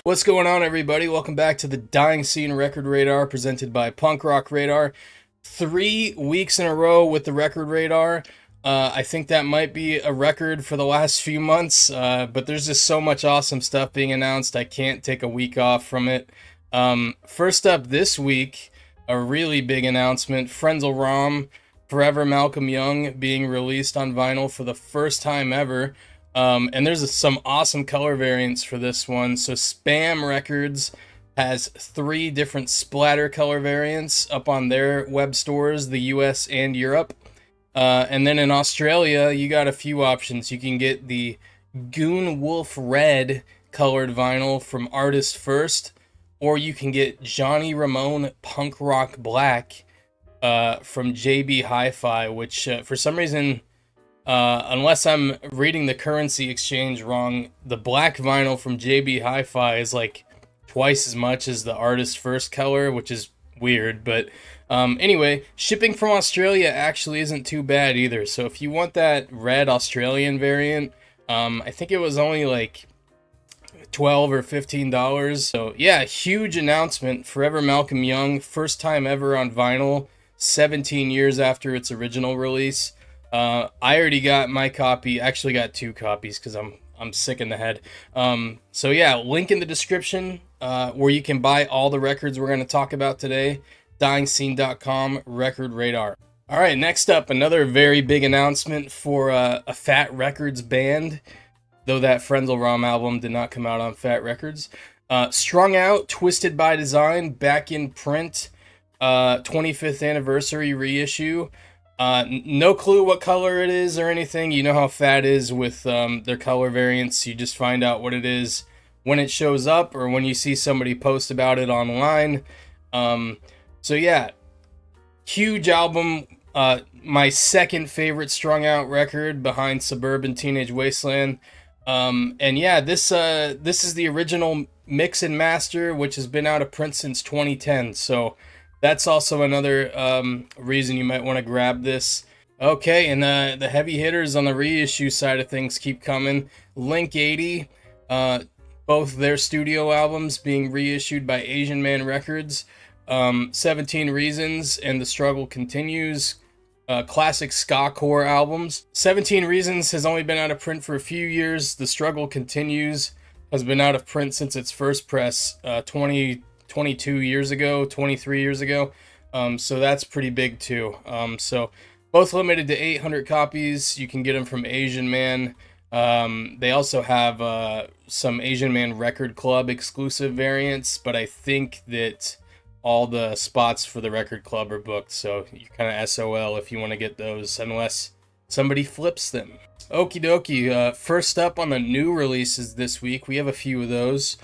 What's going on, everybody? Welcome back to the Dying Scene Record Radar presented by Punk Rock Radar. 3 weeks in a row with the Record Radar. I think that might be a record for the last few months, but there's just so much awesome stuff being announced. I can't take a week off from it. First up this week, a really big announcement. Frenzal Rhomb, Forever Malcolm Young being released on vinyl for the first time ever. And there's some awesome color variants for this one. So Spam Records has 3 different splatter color variants up on their web stores, the US and Europe. And then in Australia, you got a few options. You can get the Goon Wolf Red colored vinyl from Artist First, or you can get Johnny Ramone Punk Rock Black from JB Hi-Fi, which for some reason... unless I'm reading the currency exchange wrong, the black vinyl from JB Hi-Fi is like twice as much as the Artist First color, which is weird. But anyway, shipping from Australia actually isn't too bad either. So if you want that red Australian variant, I think it was only like $12 or $15. So yeah, huge announcement. Forever Malcolm Young, first time ever on vinyl, 17 years after its original release. I already got my copy. Actually got 2 copies because I'm sick in the head. So yeah, link in the description where you can buy all the records we're going to talk about today. DyingScene.com Record Radar. All right, next up, another very big announcement for a Fat Records band, though that Frenzal Rhomb album did not come out on Fat Records. Strung Out, Twisted by Design, back in print, 25th anniversary reissue. No clue what color it is or anything. You know how Fat is with their color variants. You just find out what it is when it shows up or when you see somebody post about it online. So yeah, huge album. My second favorite Strung Out record behind Suburban Teenage Wasteland. And yeah, this is the original mix and master, which has been out of print since 2010. So that's also another reason you might want to grab this. Okay, and the heavy hitters on the reissue side of things keep coming. Link 80, both their studio albums being reissued by Asian Man Records. 17 Reasons and The Struggle Continues, classic ska core albums. 17 Reasons has only been out of print for a few years. The Struggle Continues has been out of print since its first press 22 years ago, 23 years ago. So that's pretty big too. So both limited to 800 copies. You can get them from Asian Man. They also have some Asian Man Record Club exclusive variants, but I think that all the spots for the Record Club are booked, so you're kind of SOL if you want to get those, unless somebody flips them. Okie dokie, first up on the new releases this week, we have a few of those.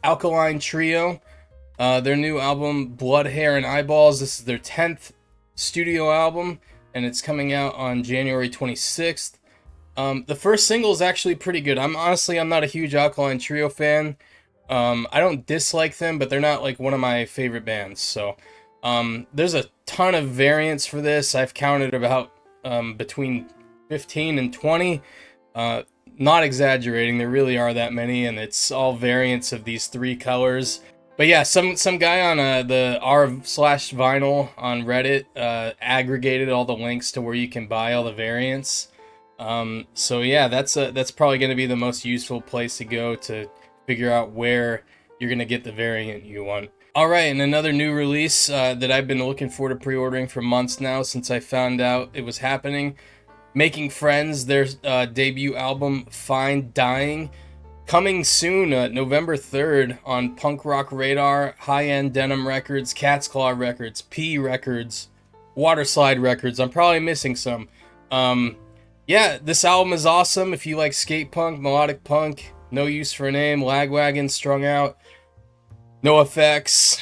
Alkaline Trio, their new album, Blood, Hair, and Eyeballs. This is their 10th studio album, and it's coming out on January 26th. The first single is actually pretty good. I'm not a huge Alkaline Trio fan. I don't dislike them, but they're not like one of my favorite bands. So there's a ton of variants for this. I've counted about between 15 and 20. Not exaggerating, there really are that many, and it's all variants of these 3 colors. But yeah, some guy on the r/vinyl on Reddit aggregated all the links to where you can buy all the variants. So yeah, that's probably going to be the most useful place to go to figure out where you're going to get the variant you want. All right, and another new release that I've been looking forward to pre-ordering for months now since I found out it was happening. Making Friends, their debut album, Fine Dying, coming soon, November 3rd on Punk Rock Radar, High End Denim Records, Cat's Claw Records, P Records, Waterslide Records. I'm probably missing some. Yeah, this album is awesome if you like skate punk, melodic punk, No Use for a Name, Lagwagon, Strung Out, No Effects,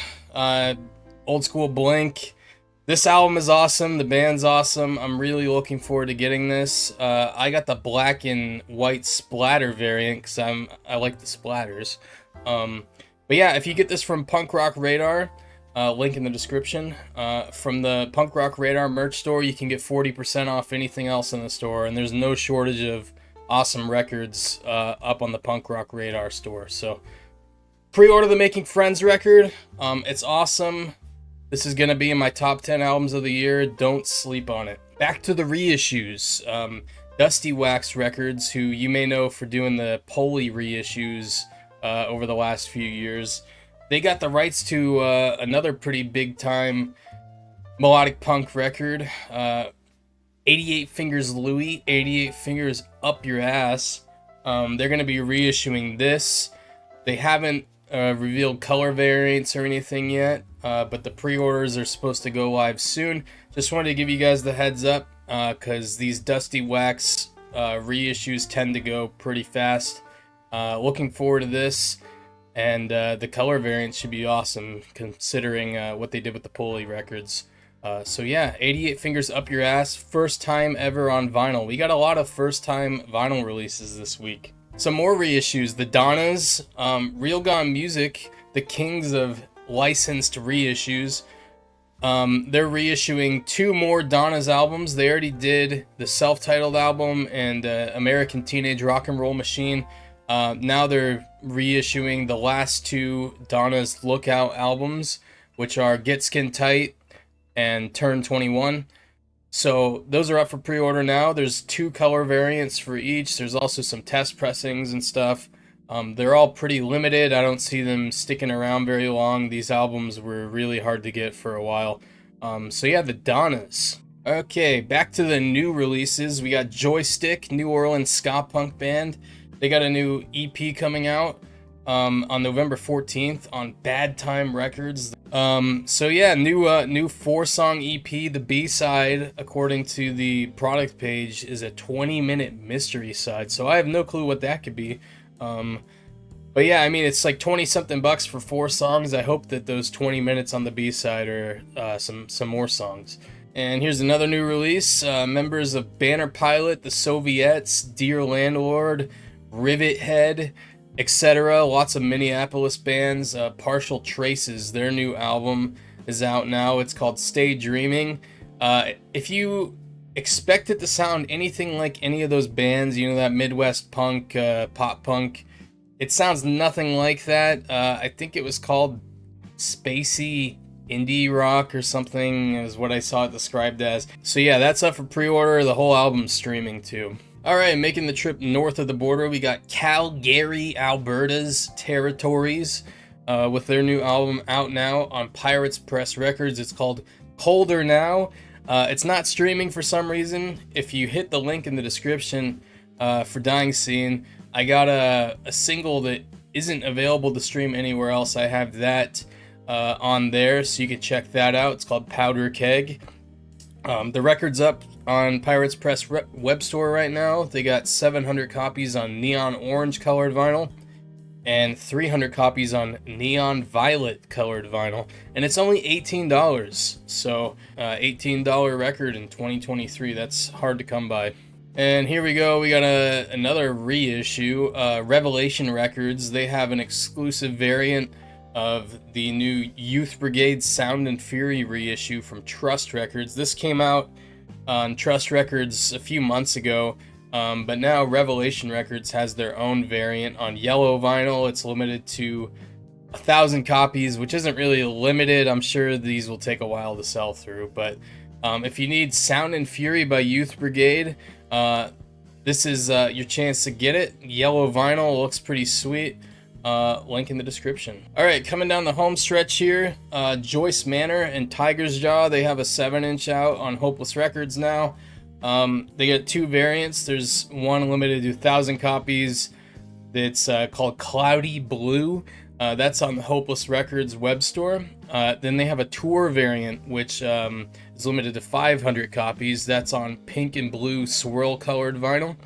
Old School Blink. This album is awesome. The band's awesome. I'm really looking forward to getting this. I got the black and white splatter variant because I like the splatters. But yeah, if you get this from Punk Rock Radar, link in the description. From the Punk Rock Radar merch store, you can get 40% off anything else in the store, and there's no shortage of awesome records up on the Punk Rock Radar store. So Pre-order the Making Friends record. It's awesome. This is gonna be in my top 10 albums of the year. Don't sleep on it. Back to the reissues. Dusty Wax Records, who you may know for doing the Polly reissues over the last few years. They got the rights to another pretty big time melodic punk record. 88 Fingers Louie, 88 Fingers Up Your Ass. They're gonna be reissuing this. They haven't revealed color variants or anything yet, but the pre-orders are supposed to go live soon. Just wanted to give you guys the heads up, because these Dusty Wax reissues tend to go pretty fast. Looking forward to this, and the color variants should be awesome considering what they did with the Polly records. So yeah, 88 Fingers Up Your Ass, first time ever on vinyl. We got a lot of first time vinyl releases this week. Some more reissues. The Donnas, Real Gone Music, the kings of licensed reissues. They're reissuing 2 more Donnas albums. They already did the self-titled album and American Teenage Rock and Roll Machine. Now they're reissuing the last 2 Donna's Lookout albums, which are Get Skin Tight and Turn 21. So those are up for pre-order now. There's 2 color variants for each. There's also some test pressings and stuff. They're all pretty limited. I don't see them sticking around very long. These albums were really hard to get for a while. So yeah, the Donnas. Okay, back to the new releases. We got Joystick, New Orleans ska punk band. They got a new EP coming out on November 14th on Bad Time Records. So yeah, new 4-song EP. The B-side, according to the product page, is a 20-minute mystery side. So I have no clue what that could be. But yeah, I mean, it's like 20 something bucks for 4 songs. I hope that those 20 minutes on the B-side are some more songs. And here's another new release. Members of Banner Pilot, The Soviets, Dear Landlord, Rivet Head, etc. Lots of Minneapolis bands. Partial Traces, their new album is out now. It's called Stay Dreaming. If you expect it to sound anything like any of those bands, you know, that Midwest punk, pop punk, it sounds nothing like that. I think it was called spacey indie rock or something is what I saw it described as. So yeah, that's up for pre-order. The whole album's streaming too. Alright, making the trip north of the border, we got Calgary, Alberta's Territories, with their new album out now on Pirates Press Records. It's called Colder Now. It's not streaming for some reason. If you hit the link in the description for Dying Scene, I got a single that isn't available to stream anywhere else. I have that on there, so you can check that out. It's called Powder Keg. The record's up on Pirates Press web store right now. They got 700 copies on neon orange colored vinyl and 300 copies on neon violet colored vinyl, and it's only $18. So $18 record in 2023, that's hard to come by. And here we go, we got another reissue. Revelation Records, they have an exclusive variant of the new Youth Brigade Sound and Fury reissue from Trust Records. This came out on Trust Records a few months ago, but now Revelation Records has their own variant on yellow vinyl. It's limited to 1,000 copies, which isn't really limited. I'm sure these will take a while to sell through, but if you need Sound and Fury by Youth Brigade, this is your chance to get it. Yellow vinyl looks pretty sweet. Link in the description. Alright, coming down the home stretch here, Joyce Manor and Tiger's Jaw, they have a 7-inch out on Hopeless Records now. They get 2 variants. There's one limited to 1,000 copies that's called Cloudy Blue. That's on the Hopeless Records web store. Then they have a tour variant, which is limited to 500 copies. That's on pink and blue swirl colored vinyl.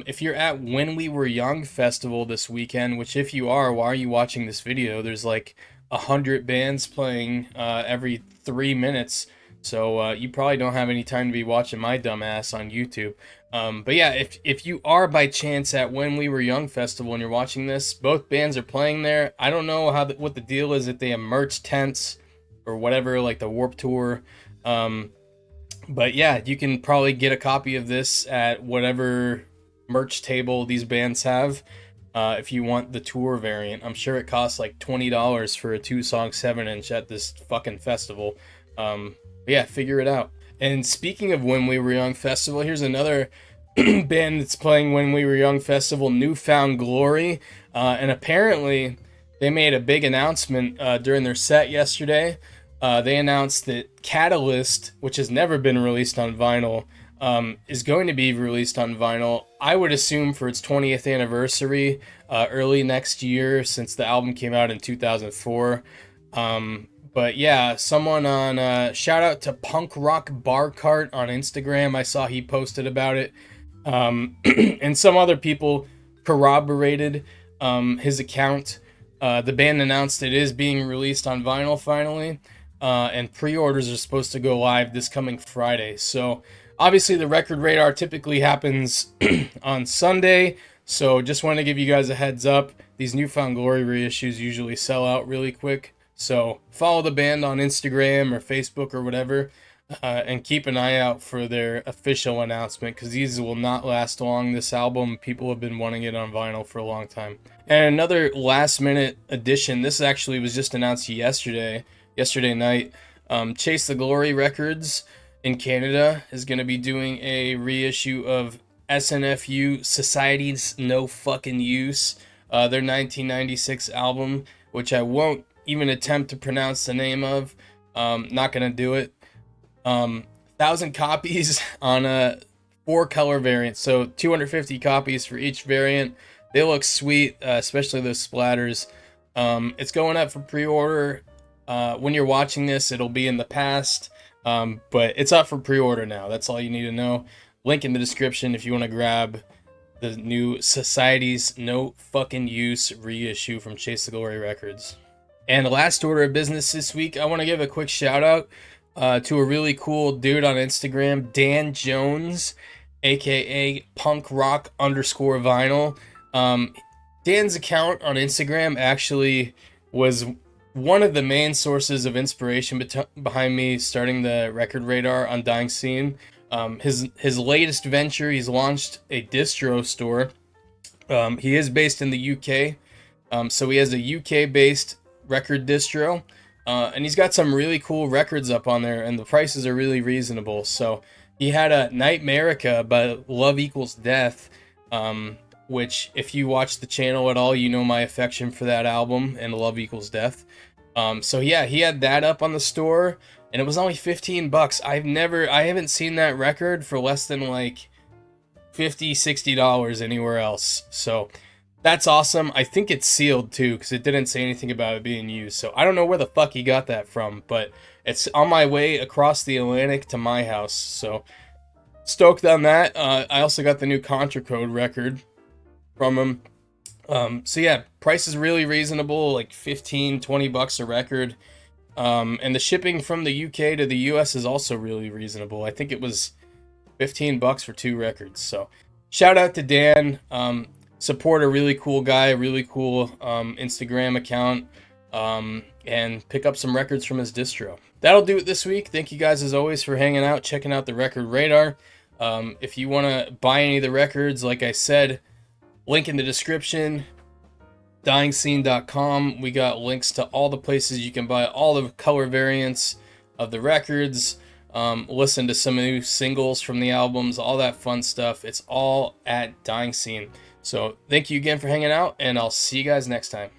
If you're at When We Were Young Festival this weekend, which if you are, why are you watching this video? There's like 100 bands playing every 3 minutes, so you probably don't have any time to be watching my dumb ass on YouTube. But yeah, if you are by chance at When We Were Young Festival and you're watching this, both bands are playing there. I don't know what the deal is, if they have merch tents or whatever, like the Warped Tour. But yeah, you can probably get a copy of this at whatever merch table these bands have. if you want the tour variant. I'm sure it costs like $20 for a 2-song 7-inch at this fucking festival. But yeah, figure it out. And speaking of When We Were Young Festival, here's another band that's playing When We Were Young Festival, New Found Glory. And apparently, they made a big announcement during their set yesterday. They announced that Catalyst, which has never been released on vinyl, is going to be released on vinyl. I would assume for its 20th anniversary, early next year, since the album came out in 2004. But yeah, someone on shout out to Punk Rock Bar Cart on Instagram. I saw he posted about it, and some other people corroborated his account. The band announced it is being released on vinyl finally, and pre-orders are supposed to go live this coming Friday. So obviously the Record Radar typically happens on Sunday, so just want to give you guys a heads up. These New Found Glory reissues usually sell out really quick, so follow the band on Instagram or Facebook or whatever, and keep an eye out for their official announcement, because these will not last long. This album, people have been wanting it on vinyl for a long time. And another last minute addition, this actually was just announced yesterday night. Chase the Glory Records in Canada is going to be doing a reissue of SNFU, Society's No Fucking Use, their 1996 album, which I won't even attempt to pronounce the name of. Not going to do it. 1,000 copies on a 4-color variant, so 250 copies for each variant. They look sweet, especially those splatters. It's going up for pre-order. When you're watching this, it'll be in the past, but it's up for pre-order now. That's all you need to know. Link in the description if you want to grab the new Society's No Fucking Use reissue from Chase the Glory Records. And the last order of business this week, I want to give a quick shout out to a really cool dude on Instagram, Dan Jones, aka Punk Rock _vinyl. Dan's account on Instagram actually was one of the main sources of inspiration behind me starting the Record Radar on Dying Scene. His latest venture, he's launched a distro store. He is based in the UK, so he has a UK-based record distro, and he's got some really cool records up on there, and the prices are really reasonable. So he had a Nightmarica by Love Equals Death, which if you watch the channel at all, you know my affection for that album and Love Equals Death. So yeah, he had that up on the store, and it was only $15. I haven't seen that record for less than like $50-$60 anywhere else. So that's awesome. I think it's sealed too, because it didn't say anything about it being used. So I don't know where the fuck he got that from, but it's on my way across the Atlantic to my house. So stoked on that. I also got the new Contra Code record from him. So yeah, price is really reasonable, like $15-$20 a record. And the shipping from the UK to the US is also really reasonable. I think it was $15 for 2 records. So shout out to Dan. Support a really cool guy, a really cool Instagram account, and pick up some records from his distro. That'll do it this week. Thank you guys as always for hanging out, checking out the Record Radar. If you want to buy any of the records, like I said, link in the description, dyingscene.com. We got links to all the places you can buy all the color variants of the records, listen to some new singles from the albums, all that fun stuff. It's all at Dying Scene. So thank you again for hanging out, and I'll see you guys next time.